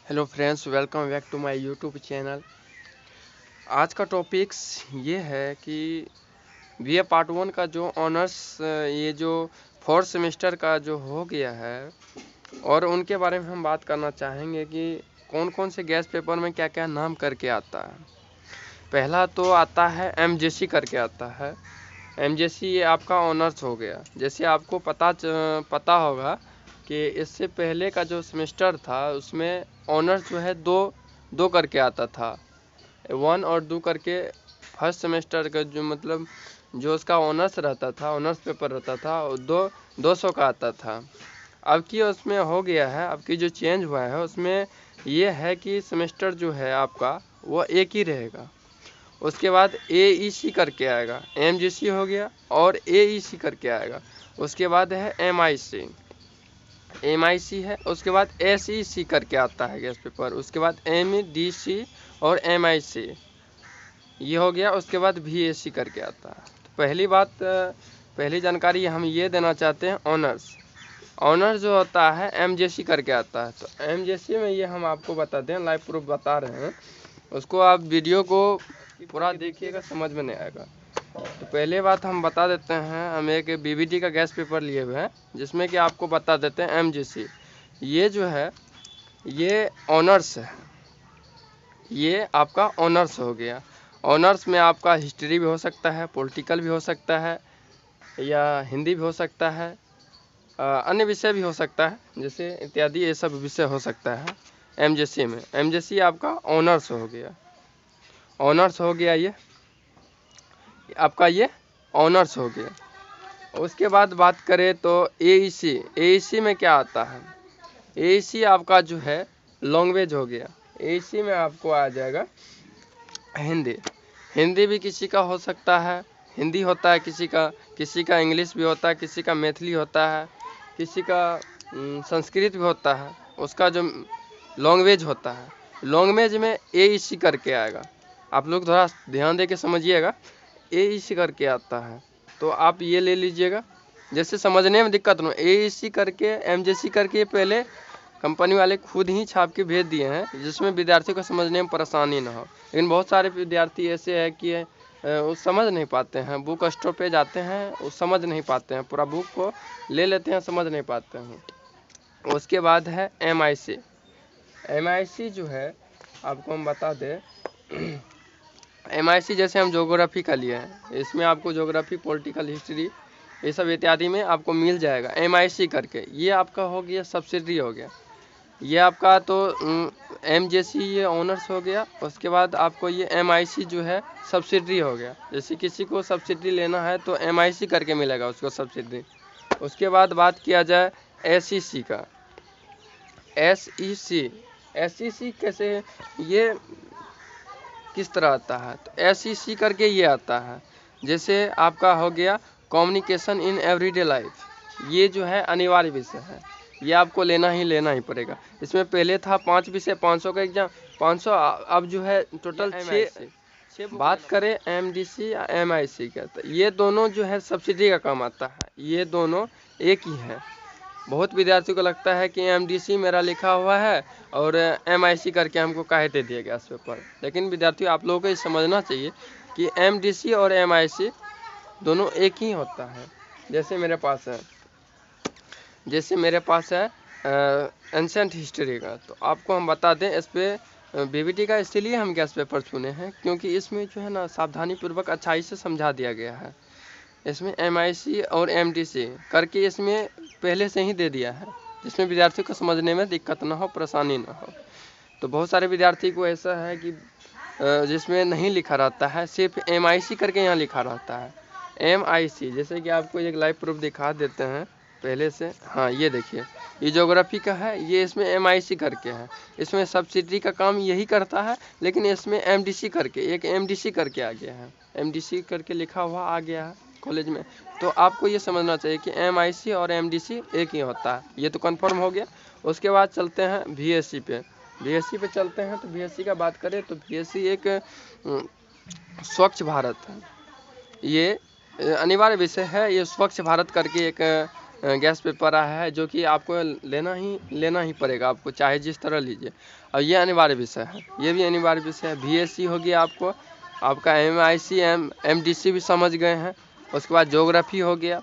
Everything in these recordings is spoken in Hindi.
Hello friends, welcome back to my YouTube channel. आज का टॉपिक्स ये है कि बीए पार्ट 1 का जो ऑनर्स ये जो फोर्थ सेमेस्टर का जो हो गया है और उनके बारे में हम बात करना चाहेंगे कि कौन कौन से गैस पेपर में क्या क्या नाम करके आता है। पहला तो आता है एमजेसी करके आता है। एमजेसी ये आपका ऑनर्स हो गया। जैसे आपको पता होगा कि इससे पहले का जो सेमेस्टर था उसमें ऑनर्स जो है दो करके आता था, 1 और 2 करके। फर्स्ट सेमेस्टर का जो उसका ऑनर्स रहता था, ऑनर्स पेपर रहता था, वो 200 का आता था। अब की उसमें हो गया है, अब की जो चेंज हुआ है उसमें ये है कि सेमेस्टर जो है आपका वो एक ही रहेगा। उसके बाद AEC करके आएगा, MGC हो गया और AEC करके आएगा। उसके बाद है MIC है। उसके बाद SEC करके आता है गैस पेपर। उसके बाद MEDC और MIC ये हो गया। उसके बाद VAC करके आता है। तो पहली जानकारी हम ये देना चाहते हैं, ऑनर्स जो होता है MJC करके आता है। तो MJC में ये हम आपको बताते हैं, लाइव प्रूफ बता रहे हैं, उसको आप वीडियो को पूरा देखिएगा, समझ में नहीं आएगा। तो पहले बात हम बता देते हैं, हम एक BBT का गैस पेपर लिए हुए हैं जिसमें कि आपको बता देते हैं MGC ये जो है ये ऑनर्स है। ये आपका ऑनर्स हो गया। ऑनर्स में आपका हिस्ट्री भी हो सकता है, पॉलिटिकल भी हो सकता है, या हिंदी भी हो सकता है, अन्य विषय भी हो सकता है, जैसे इत्यादि ये सब विषय हो सकता है MJC में। MJC आपका ऑनर्स हो गया। ऑनर्स हो गया ये आपका, ये ऑनर्स हो गया। उसके बाद बात करें तो AEC में क्या आता है? AEC आपका जो है लैंग्वेज हो गया। AEC में आपको आ जाएगा हिंदी भी किसी का हो सकता है, हिंदी होता है किसी का इंग्लिश भी होता है, किसी का मैथिली होता है, किसी का संस्कृत भी होता है। उसका जो लैंग्वेज होता है, लैंग्वेज में AEC करके आएगा। आप लोग थोड़ा ध्यान दे के समझिएगा, AEC करके आता है। तो आप ये ले लीजिएगा, जैसे समझने में दिक्कत न हो। AEC करके MJC करके पहले कंपनी वाले खुद ही छाप के भेज दिए हैं, जिसमें विद्यार्थियों को समझने में परेशानी ना हो। लेकिन बहुत सारे विद्यार्थी ऐसे हैं कि वो समझ नहीं पाते हैं, बुक स्टोर पे जाते हैं, वो समझ नहीं पाते हैं, पूरा बुक को ले लेते हैं, समझ नहीं पाते हैं। उसके बाद है MIC जो है आपको हम बता दें, MIC जैसे हम ज्योग्राफी का लिए हैं, इसमें आपको ज्योग्राफी, पॉलिटिकल हिस्ट्री ये सब इत्यादि में आपको मिल जाएगा MIC करके। ये आपका हो गया सब्सिडरी हो गया। ये आपका तो MJC ये ऑनर्स हो गया। उसके बाद आपको ये MIC जो है सब्सिडरी हो गया। जैसे किसी को सब्सिडरी लेना है तो MIC करके मिलेगा उसको सब्सिडरी। उसके बाद बात किया जाए SEC का, SEC कैसे, ये किस तरह आता है? तो SEC करके ये आता है। जैसे आपका हो गया कम्युनिकेशन इन एवरीडे लाइफ, ये जो है अनिवार्य विषय है, ये आपको लेना ही पड़ेगा। इसमें पहले था 5 विषय, 500 का एग्जाम, 500 अब जो है टोटल 6। बात करें MDC या MIC का, तो ये दोनों जो है सब्सिडी का काम आता है, ये दोनों एक ही है। बहुत विद्यार्थियों को लगता है कि MDC मेरा लिखा हुआ है और MIC करके हमको काहे दे दिया गया इस पेपर। लेकिन विद्यार्थियों, आप लोगों को ये समझना चाहिए कि MDC और MIC दोनों एक ही होता है। जैसे मेरे पास है एंशिएंट हिस्ट्री का, तो आपको हम बता दें, इस पर BBT का इसलिए हम गैस पेपर चुने हैं क्योंकि इसमें जो है ना सावधानी पूर्वक अच्छाई से समझा दिया गया है। इसमें MIC और MDC करके इसमें पहले से ही दे दिया है, जिसमें विद्यार्थियों को समझने में दिक्कत ना हो, परेशानी ना हो। तो बहुत सारे विद्यार्थी को ऐसा है कि जिसमें नहीं लिखा रहता है, सिर्फ MIC करके यहाँ लिखा रहता है। MIC जैसे कि आपको एक लाइव प्रूफ दिखा देते हैं पहले से। हाँ, ये देखिए, ये ज्योग्राफी का है, ये इसमें MIC करके है। इसमें सब्सिडी का काम यही करता है, लेकिन इसमें MDC करके, एक MDC करके आ गया है, MDC करके लिखा हुआ आ गया है कॉलेज में। तो आपको ये समझना चाहिए कि MIC और MDC एक ही होता है। ये तो कंफर्म हो गया। उसके बाद चलते हैं VSC पे चलते हैं। तो VSC का बात करें तो VSC एक स्वच्छ भारत है, ये अनिवार्य विषय है। ये स्वच्छ भारत करके एक गैस पेपर आया है, जो कि आपको लेना ही पड़ेगा, आपको चाहे जिस तरह लीजिए। और ये अनिवार्य विषय है, ये भी अनिवार्य विषय है। बीएससी हो गया आपका एमआईसी एमडीसी भी समझ गए हैं। उसके बाद ज्योग्राफी हो गया।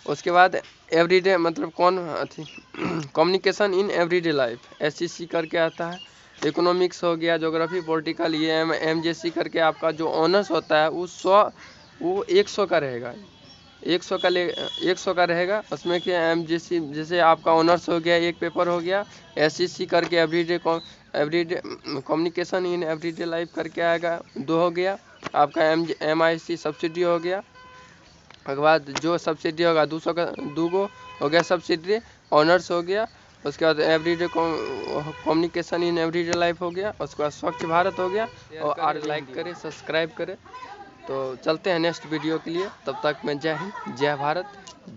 उसके बाद एवरीडे मतलब communication in everyday life SEC करके आता है। इकोनॉमिक्स हो गया, ज्योग्राफी, पॉलिटिकल, ये एमजेसी करके आपका जो ऑनर्स होता है वो 100 का रहेगा। 100 का रहेगा। उसमें क्या एमजेसी जैसे आपका ऑनर्स हो गया, एक पेपर हो गया। एसईसी करके everyday communication in everyday life करके आएगा, 2 हो गया। आपका एमआईसी सब्सिडी हो गया। उसके बाद जो सब्सिडी होगा 200 का 2 गो हो गया सब्सिडी, ऑनर्स हो गया। उसके बाद everyday communication in everyday life हो गया। उसके बाद स्वच्छ भारत हो गया। और लाइक करें, सब्सक्राइब करें। तो चलते हैं नेक्स्ट वीडियो के लिए, तब तक मैं जय हिंद, जय भारत, जय।